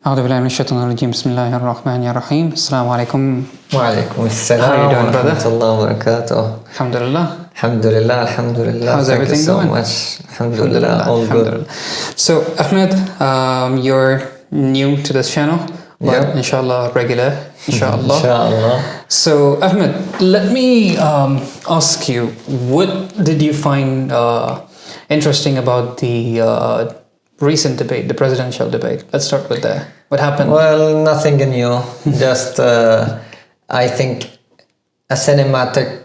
أعوذ بالله من الشيطان الرجيم بسم الله الرحمن الرحيم السلام عليكم. وعليكم السلام. How are you doing, brother? Warahmatullahi wabarakatuh. Alhamdulillah. Alhamdulillah. How's Thank everything you so going? much. Alhamdulillah, all good. So Ahmed, you're new to this channel, but Yeah. inshallah regular, inshallah. Inshallah. So Ahmed, let me ask you, what did you find interesting about the recent debate, the presidential debate? Let's start with that. What happened? Well, nothing new. Just, I think, a cinematic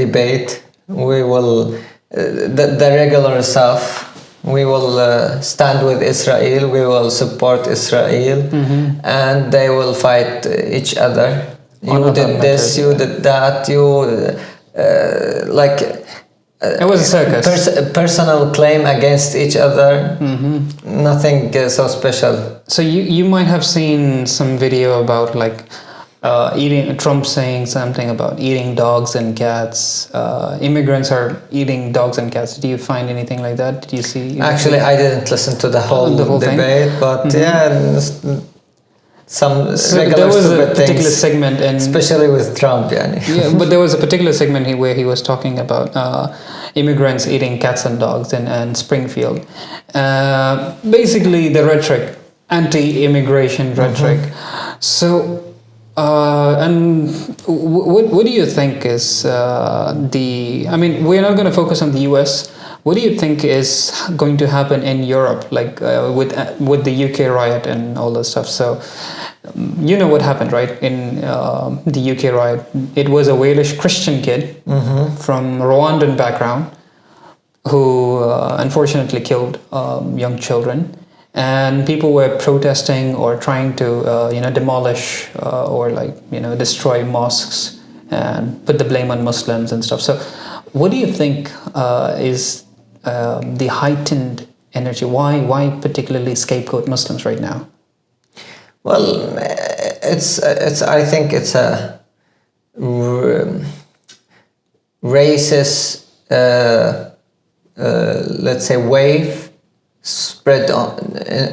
debate. We will, the regular stuff. We will stand with Israel. We will support Israel, and they will fight each other. You did this, you did that. It was a circus. Personal claim against each other. Nothing so special. So you might have seen some video about like eating, Trump saying something about eating dogs and cats. Immigrants are eating dogs and cats. Do you find anything like that? Did you see? Actually, I didn't listen to the whole debate, thing? but yeah, some regular there was a stupid particular things, segment, especially with Trump. Yeah, but there was a particular segment where he was talking about immigrants eating cats and dogs in Springfield. Basically, the rhetoric, anti-immigration rhetoric. So, and what do you think is I mean, we're not going to focus on the US. What do you think is going to happen in Europe, like with the UK riot and all this stuff? So, you know what happened, right? In the UK riot, it was a Walish Christian kid from Rwandan background who unfortunately killed young children, and people were protesting or trying to demolish or destroy mosques and put the blame on Muslims and stuff. So, what do you think is the heightened energy? Why particularly scapegoat Muslims right now? Well, it's. I think it's a racist, let's say, wave spread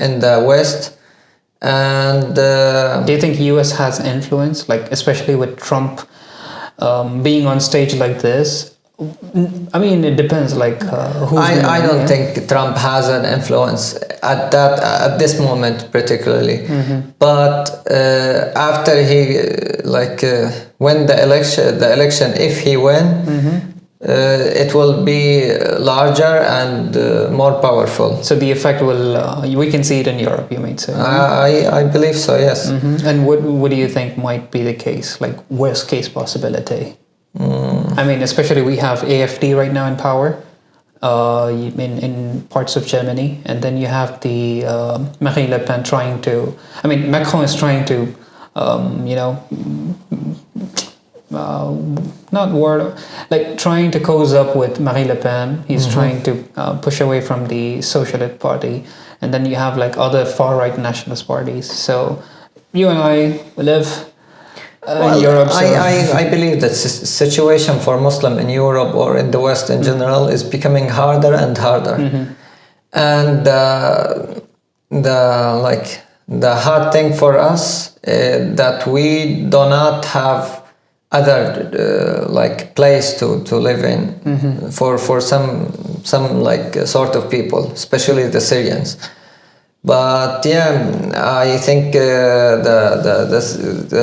in the West, and. Do you think US has influence, like especially with Trump being on stage like this? I mean, it depends. Like, who's I don't think Trump has an influence at this moment particularly. But after he win the election, if he win, it will be larger and more powerful. So the effect will we can see it in Europe, you might say. I believe so. Yes. And what do you think might be the case? Like worst case possibility? I mean, especially we have AfD right now in power in parts of Germany, and then you have the Marine Le Pen trying to. I mean, Macron is trying to, trying to cozy up with Marine Le Pen. He's trying to push away from the Socialist Party, and then you have like other far right nationalist parties. So you and I live. In Europe, I believe that situation for Muslim in Europe or in the West in general is becoming harder and harder, and the hard thing for us that we do not have other place to live in for some sort of people, especially the Syrians. But yeah, I think the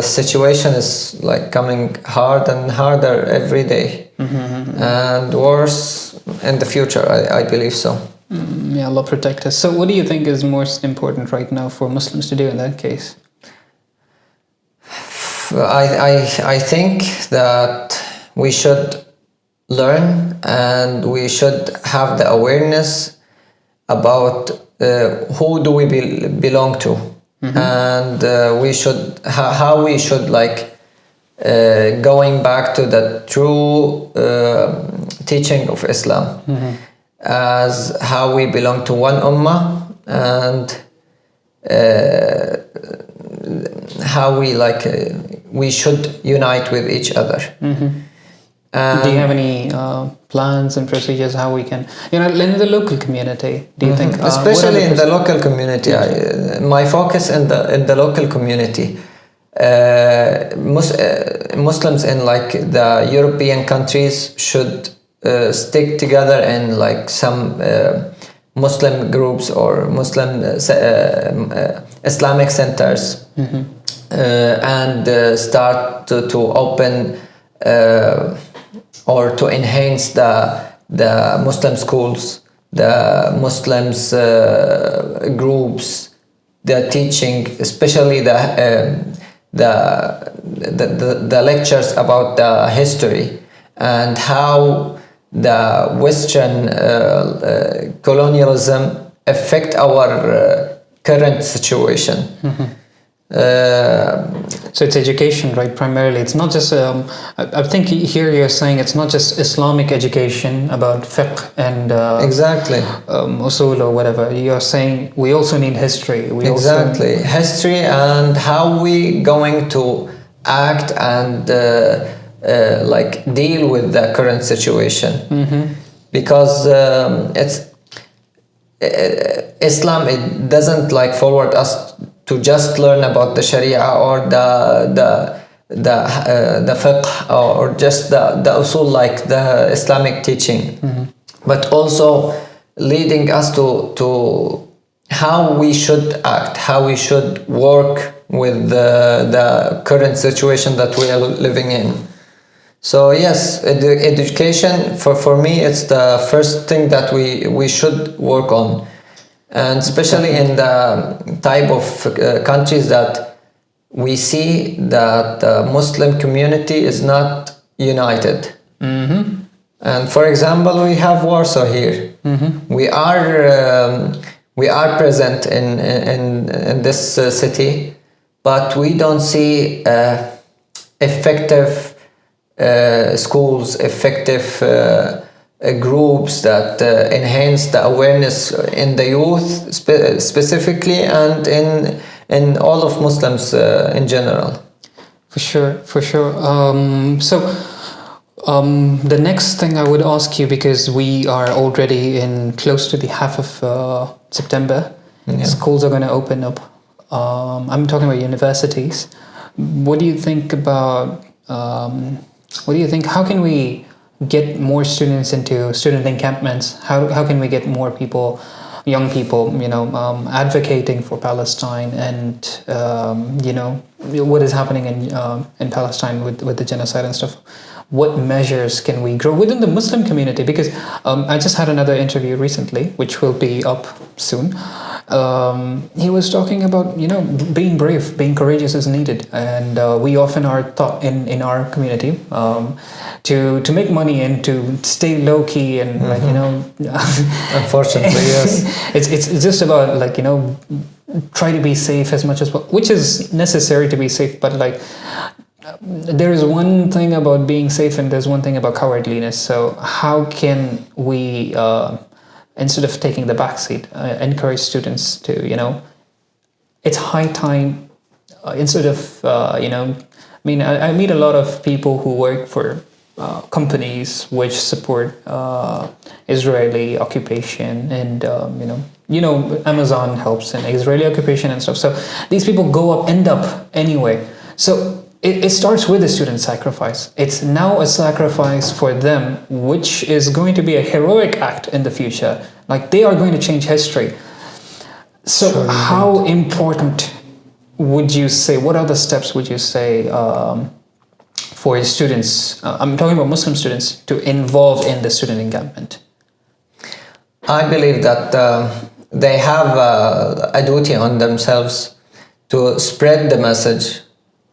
situation is like coming hard and harder every day, and worse in the future. I believe so. May Allah protect us. So, what do you think is most important right now for Muslims to do in that case? I think that we should learn and we should have the awareness about. Who do we belong to, and we should how we should going back to the true teaching of Islam, as how we belong to one ummah, and how we should unite with each other. Do you have any plans and procedures how we can, in the local community? Do you think, especially in the local community, my focus in the local community, Muslims in like the European countries should stick together in like some Muslim groups or Muslim Islamic centers, and start to open or to enhance the Muslim schools, the Muslims groups, the teaching, especially the lectures about the history and how the Western colonialism affect our current situation. So it's education, right? Primarily, it's not just. I think here you're saying it's not just Islamic education about fiqh and exactly usul or whatever. You're saying we also need history. Exactly, history and how we going to act and like deal with the current situation, because it's Islam. It doesn't like forward us to just learn about the Sharia or the fiqh or just the usul, like the Islamic teaching, but also leading us to how we should act, how we should work with the current situation that we are living in. So yes, education for me, it's the first thing that we should work on. And especially in the type of countries that we see that the Muslim community is not united. And for example, we have Warsaw here. We are present in this city, but we don't see effective schools, effective groups that enhance the awareness in the youth specifically, and in all of Muslims in general. For sure. The next thing I would ask you, because we are already in close to the half of September, schools are going to open up. I'm talking about universities. What do you think about? How can we get more students into student encampments? How can we get more people, young people, advocating for Palestine and what is happening in Palestine with the genocide and stuff? What measures can we grow within the Muslim community? Because I just had another interview recently, which will be up soon. He was talking about being brave, being courageous is needed, and we often are taught in our community to make money and to stay low key and Unfortunately, yes. It's just about try to be safe as much as possible, which is necessary to be safe, but there is one thing about being safe and there's one thing about cowardliness. So how can we instead of taking the backseat, encourage students to, it's high time, instead of, I meet a lot of people who work for companies which support Israeli occupation, and, Amazon helps in Israeli occupation and stuff. So these people end up anyway. So it starts with a student sacrifice. It's now a sacrifice for them, which is going to be a heroic act in the future. They are going to change history. So sure, how important would you say, what other steps would you say for students, I'm talking about Muslim students, to involve in the student encampment? I believe that they have a duty on themselves to spread the message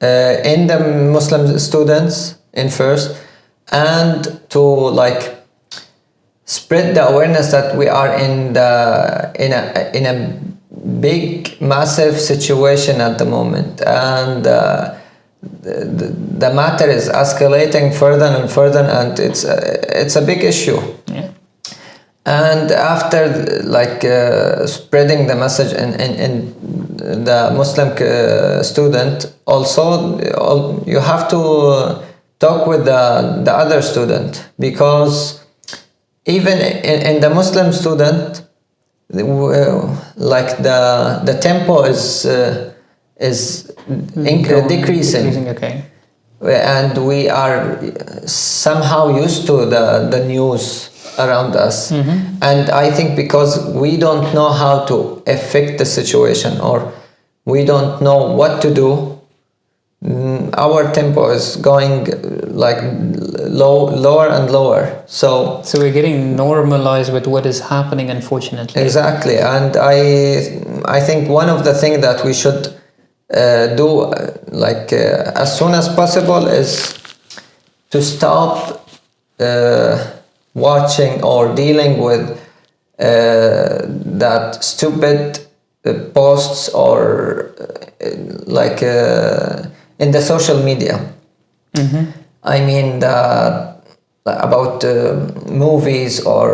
in the Muslim students in first, and to spread the awareness that we are in a big, massive situation at the moment, and the matter is escalating further and further, and it's a big issue. Yeah. And after spreading the message in the Muslim student, also you have to talk with the other student, because even in the Muslim student, like the tempo is decreasing. Okay. And we are somehow used to the news around us. And I think because we don't know how to affect the situation, or we don't know what to do, our tempo is going like lower and lower. So we're getting normalized with what is happening, unfortunately. exactly. And I think one of the things that we should do as soon as possible is to stop watching or dealing with that stupid posts or in the social media. I mean about movies or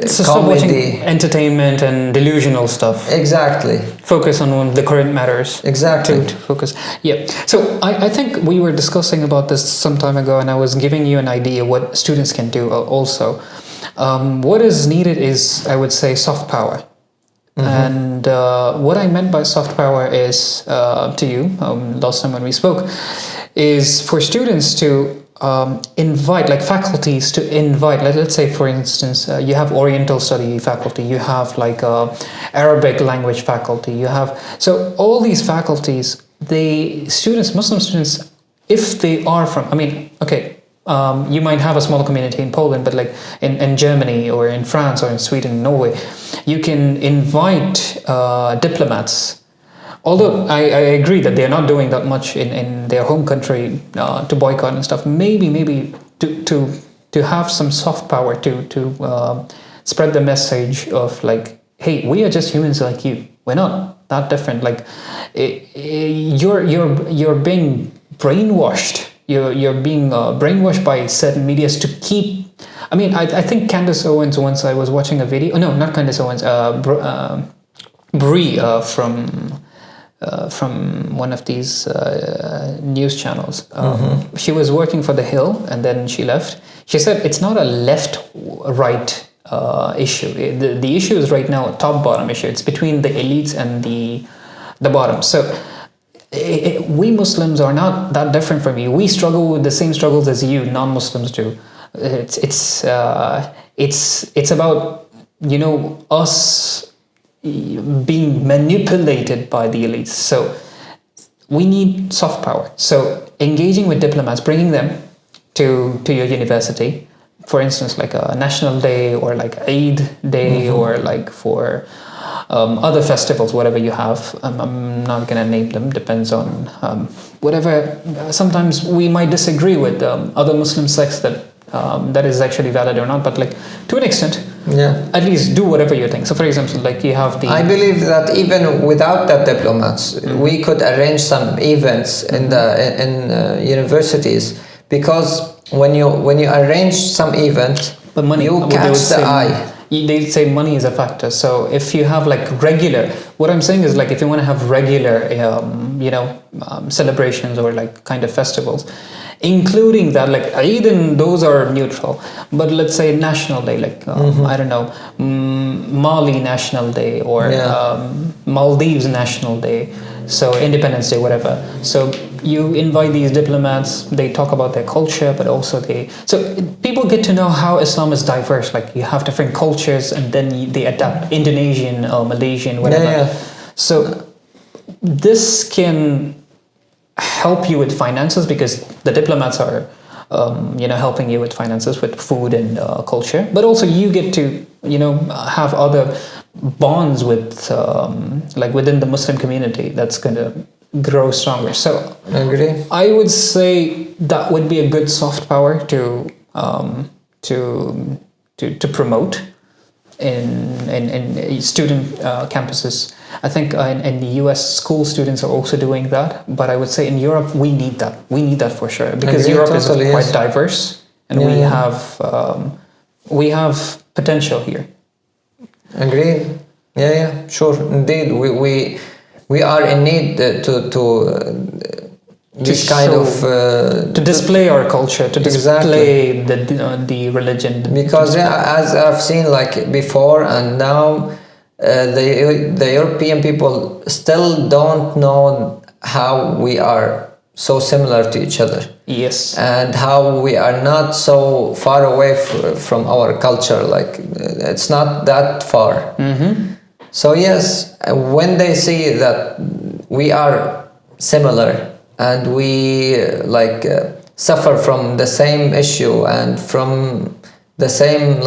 So stop watching comedy. entertainment and delusional stuff. Exactly. Focus on the current matters. Exactly. To focus. Yeah. So I think we were discussing about this some time ago, and I was giving you an idea what students can do also. What is needed is, I would say, soft power. And what I meant by soft power is, to you, last time when we spoke, is for students to invite, like faculties to invite, let's say for instance, you have Oriental study faculty, you have like Arabic language faculty, you have, so all these faculties, Muslim students, if they are from, I mean, okay, you might have a small community in Poland, but like in Germany or in France or in Sweden, Norway, you can invite diplomats. Although I agree that they're not doing that much in their home country to boycott and stuff. Maybe to have some soft power to spread the message of like, hey, we are just humans like you. We're not that different. Like you're being brainwashed. You're being brainwashed by certain medias to keep. I mean, I think Candace Owens, once I was watching a video. No, not Candace Owens. Brie from one of these news channels. She was working for The Hill, and then she left. She said it's not a left-right issue. The issue is right now a top-bottom issue. It's between the elites and the bottom. So we Muslims are not that different from you. We struggle with the same struggles as you non-Muslims do. It's about, you know, us being manipulated by the elites. So we need soft power. So engaging with diplomats, bringing them to your university, for instance, like a National Day or like Eid Day, or like for other festivals, whatever you have. I'm not gonna name them, depends on whatever. Sometimes we might disagree with other Muslim sects that is actually valid or not, but like to an extent, at least do whatever you think. So for example, like you have I believe that even without the diplomats, we could arrange some events in universities, because when you arrange some event, but money, you catch the eye. They say money is a factor. So if you have like regular, what I'm saying is like if you want to have regular celebrations or like kind of festivals, including that, like Eid and those are neutral, but let's say National Day, like I don't know, Mali National Day or Maldives National Day, so Independence Day, whatever. So you invite these diplomats, they talk about their culture, but also so people get to know how Islam is diverse. Like you have different cultures, and then they adapt Indonesian, Malaysian, whatever. So this can help you with finances, because the diplomats are helping you with finances, with food and culture, but also you get to have other bonds with like within the Muslim community that's going to grow stronger. So I agree. I would say that would be a good soft power to promote in student campuses. I think in the US, school students are also doing that, but I would say in Europe we need that. We need that for sure, because Europe is quite diverse, and we have potential here. Agreed. Sure. Indeed, we are in need this kind show, of to display our culture, to display the religion. Because as I've seen like before and now, the European people still don't know how we are so similar to each other. Yes. And how we are not so far away from our culture. Like it's not that far. So yes, when they see that we are similar and we suffer from the same issue and from the same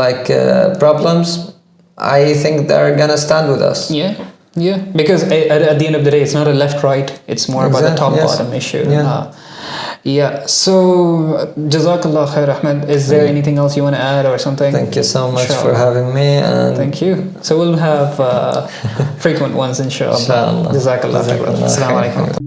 problems, I think they're gonna stand with us. Yeah, because at the end of the day, it's not a left-right, it's more about the top-bottom issue. So Jazakallah khair, Ahmed. Is there anything else you want to add or something? Thank you so much for having me. And thank you. So we'll have frequent ones, inshallah. Inshallah. Jazakallah khair. Assalamu alaikum.